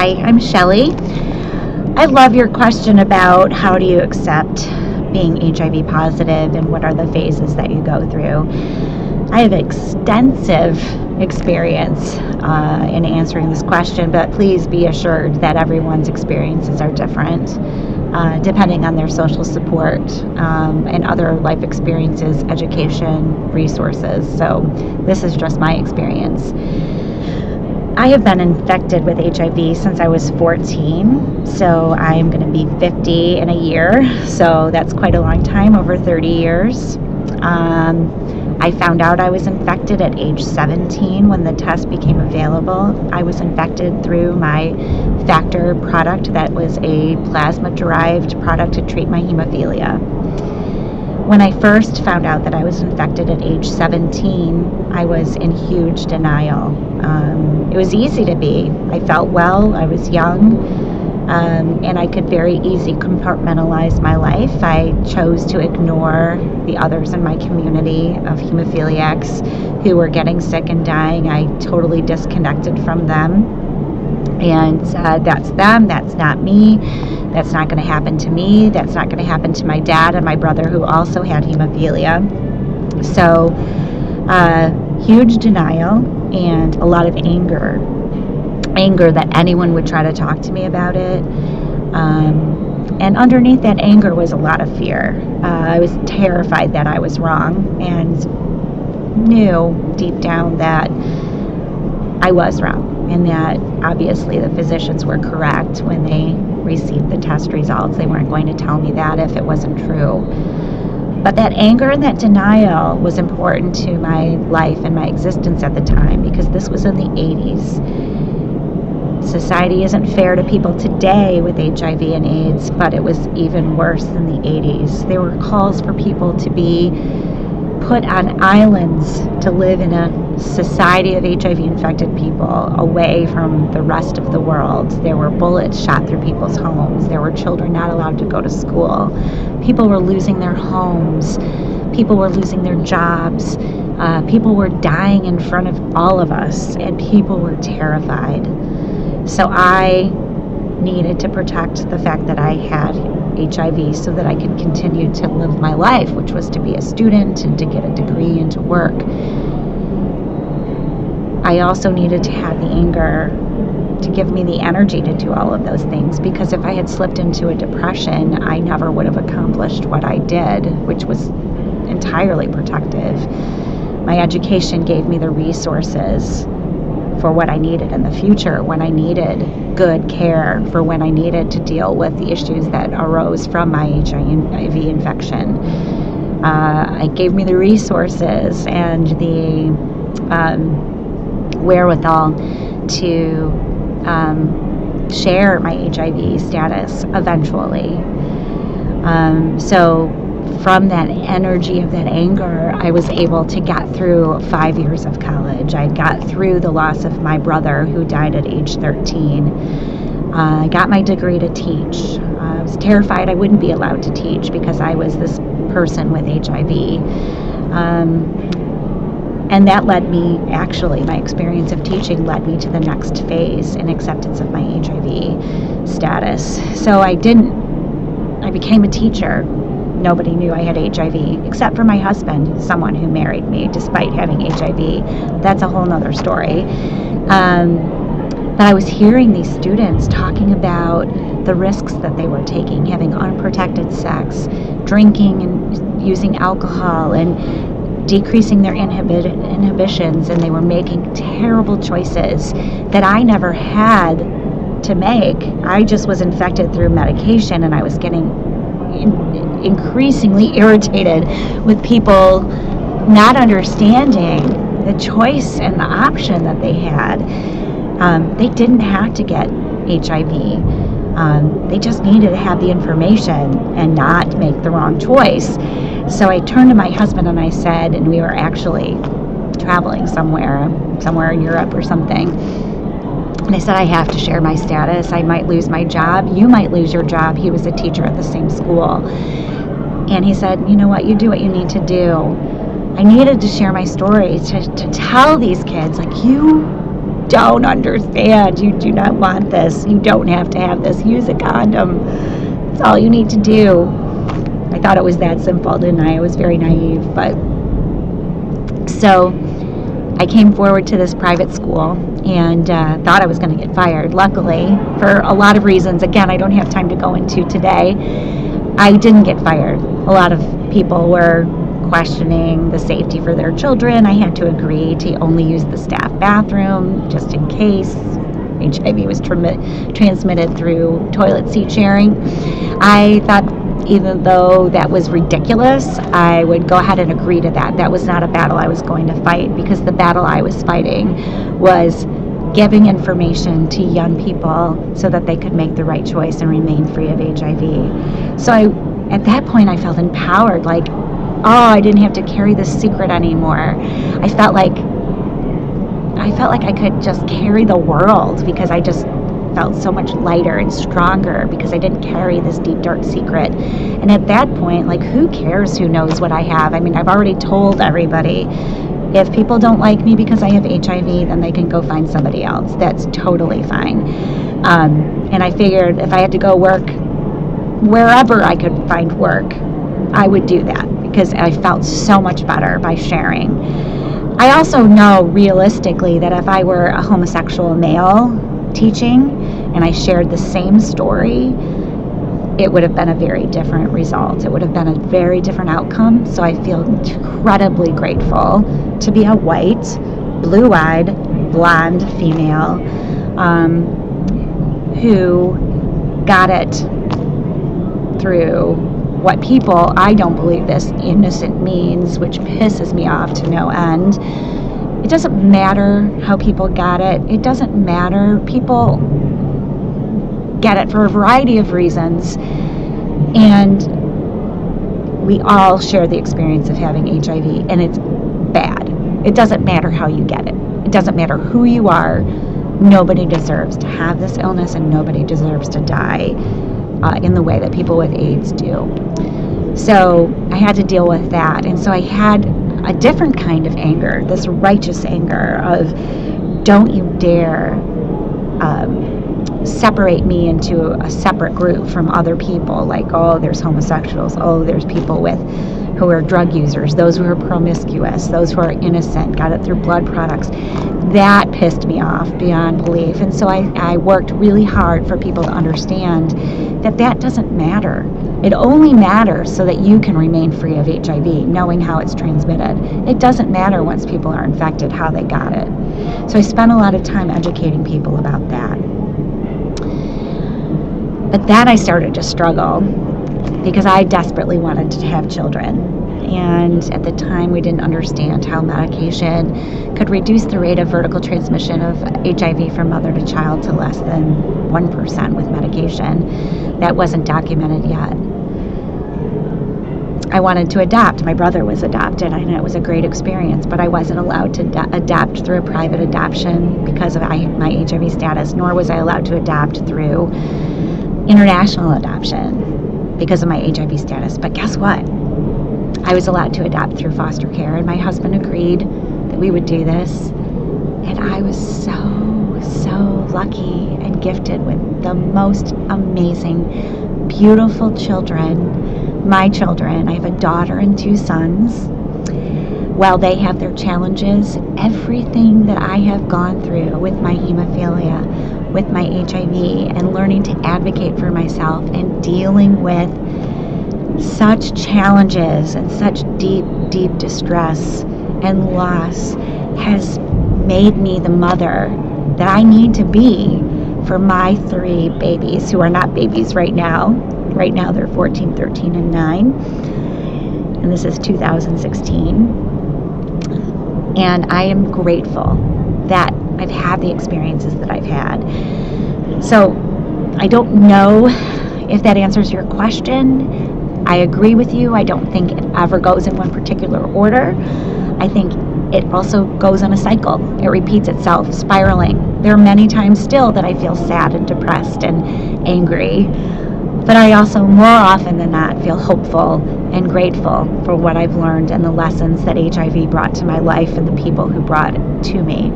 Hi, I'm Shelley. I love your question about how do you accept being HIV positive and what are the phases that you go through. I have extensive experience in answering this question, but please be assured that everyone's experiences are different depending on their social support and other life experiences, education, resources. So this is just my experience. I have been infected with HIV since I was 14, so I'm going to be 50 in a year, so that's quite a long time, over 30 years. I found out I was infected at age 17 when the test became available. I was infected through my factor product that was a plasma-derived product to treat my hemophilia. When I first found out that I was infected at age 17, I was in huge denial. It was easy to be. I felt well, I was young, and I could very easily compartmentalize my life. I chose to ignore the others in my community of hemophiliacs who were getting sick and dying. I totally disconnected from them and said, that's them, that's not me. That's not going to happen to me. That's not going to happen to my dad and my brother who also had hemophilia. So huge denial and a lot of anger that anyone would try to talk to me about it. And underneath that anger was a lot of fear. I was terrified that I was wrong and knew deep down that I was wrong and that obviously the physicians were correct when they received the test results. They weren't going to tell me that if it wasn't true. But that anger and that denial was important to my life and my existence at the time because this was in the 80s. Society isn't fair to people today with HIV and AIDS, but it was even worse in the 80s. There were calls for people to be put on islands to live in a society of HIV-infected people away from the rest of the world. There were bullets shot through people's homes. There were children not allowed to go to school. People were losing their homes. People were losing their jobs. People were dying in front of all of us, and people were terrified. So I needed to protect the fact that I had HIV so that I could continue to live my life, which was to be a student and to get a degree and to work. I also needed to have the anger to give me the energy to do all of those things, because if I had slipped into a depression, I never would have accomplished what I did, which was entirely protective. My education gave me the resources for what I needed in the future, when I needed good care, for when I needed to deal with the issues that arose from my HIV infection. It gave me the resources and the wherewithal to share my HIV status eventually. So from that energy of that anger, I was able to get through 5 years of college. I got through the loss of my brother who died at age 13. I got my degree to teach. I was terrified I wouldn't be allowed to teach because I was this person with HIV. And that led me, actually, my experience of teaching led me to the next phase in acceptance of my HIV status. So I became a teacher. Nobody knew I had HIV, except for my husband, someone who married me despite having HIV. That's a whole nother story. But I was hearing these students talking about the risks that they were taking, having unprotected sex, drinking and using alcohol, and decreasing their inhibitions, and they were making terrible choices that I never had to make. I just was infected through medication, and I was getting increasingly irritated with people not understanding the choice and the option that they had. They didn't have to get HIV. They just needed to have the information and not make the wrong choice. So I turned to my husband and I said, and we were actually traveling somewhere in Europe or something, and I said, I have to share my status. I might lose my job. You might lose your job. He was a teacher at the same school. And he said, you know what? You do what you need to do. I needed to share my story to tell these kids, like, you don't understand. You do not want this. You don't have to have this. Use a condom. That's all you need to do. I thought it was that simple, didn't I? I was very naive. But so I came forward to this private school and thought I was going to get fired. Luckily, for a lot of reasons, again, I don't have time to go into today, I didn't get fired. A lot of people were questioning the safety for their children. I had to agree to only use the staff bathroom just in case HIV was transmitted through toilet seat sharing. I thought, even though that was ridiculous, I would go ahead and agree to that. That was not a battle I was going to fight, because the battle I was fighting was giving information to young people so that they could make the right choice and remain free of HIV. So at that point, I felt empowered, like, oh, I didn't have to carry this secret anymore. I felt like I could just carry the world, because I just felt so much lighter and stronger because I didn't carry this deep, dark secret. And at that point, like, who cares who knows what I have? I mean, I've already told everybody, if people don't like me because I have HIV, then they can go find somebody else. That's totally fine. And I figured if I had to go work wherever I could find work, I would do that, because I felt so much better by sharing. I also know realistically that if I were a homosexual male teaching and I shared the same story, it would have been a very different result. It would have been a very different outcome. So I feel incredibly grateful to be a white, blue-eyed, blonde female who got it through what people, I don't believe this, innocent means, which pisses me off to no end. It doesn't matter how people got it. It doesn't matter. People get it for a variety of reasons. And we all share the experience of having HIV, and it's bad. It doesn't matter how you get it. It doesn't matter who you are. Nobody deserves to have this illness, and nobody deserves to die in the way that people with AIDS do. So I had to deal with that. And so I had a different kind of anger, this righteous anger of, don't you dare separate me into a separate group from other people. Like, oh, there's homosexuals. Oh, there's people who are drug users, those who are promiscuous, those who are innocent, got it through blood products. That pissed me off beyond belief. And so I worked really hard for people to understand that doesn't matter. It only matters so that you can remain free of HIV, knowing how it's transmitted. It doesn't matter once people are infected how they got it. So I spent a lot of time educating people about that. But then I started to struggle because I desperately wanted to have children. And at the time, we didn't understand how medication could reduce the rate of vertical transmission of HIV from mother to child to less than 1% with medication. That wasn't documented yet. I wanted to adopt. My brother was adopted, and it was a great experience, but I wasn't allowed to adopt through a private adoption because of my HIV status, nor was I allowed to adopt through international adoption because of my HIV status. But guess what? I was allowed to adopt through foster care, and my husband agreed that we would do this. And I was so lucky and gifted with the most amazing, beautiful children, my children. I have a daughter and 2 sons. While they have their challenges, everything that I have gone through with my hemophilia, with my HIV, and learning to advocate for myself and dealing with such challenges and such deep distress and loss has made me the mother that I need to be for my 3 babies, who are not babies right now. Right now they're 14, 13, and 9. And this is 2016. And I am grateful that I've had the experiences that I've had. So I don't know if that answers your question. I agree with you. I don't think it ever goes in one particular order. I think it also goes in a cycle. It repeats itself, spiraling. There are many times still that I feel sad and depressed and angry. But I also, more often than not, feel hopeful and grateful for what I've learned and the lessons that HIV brought to my life and the people who brought it to me.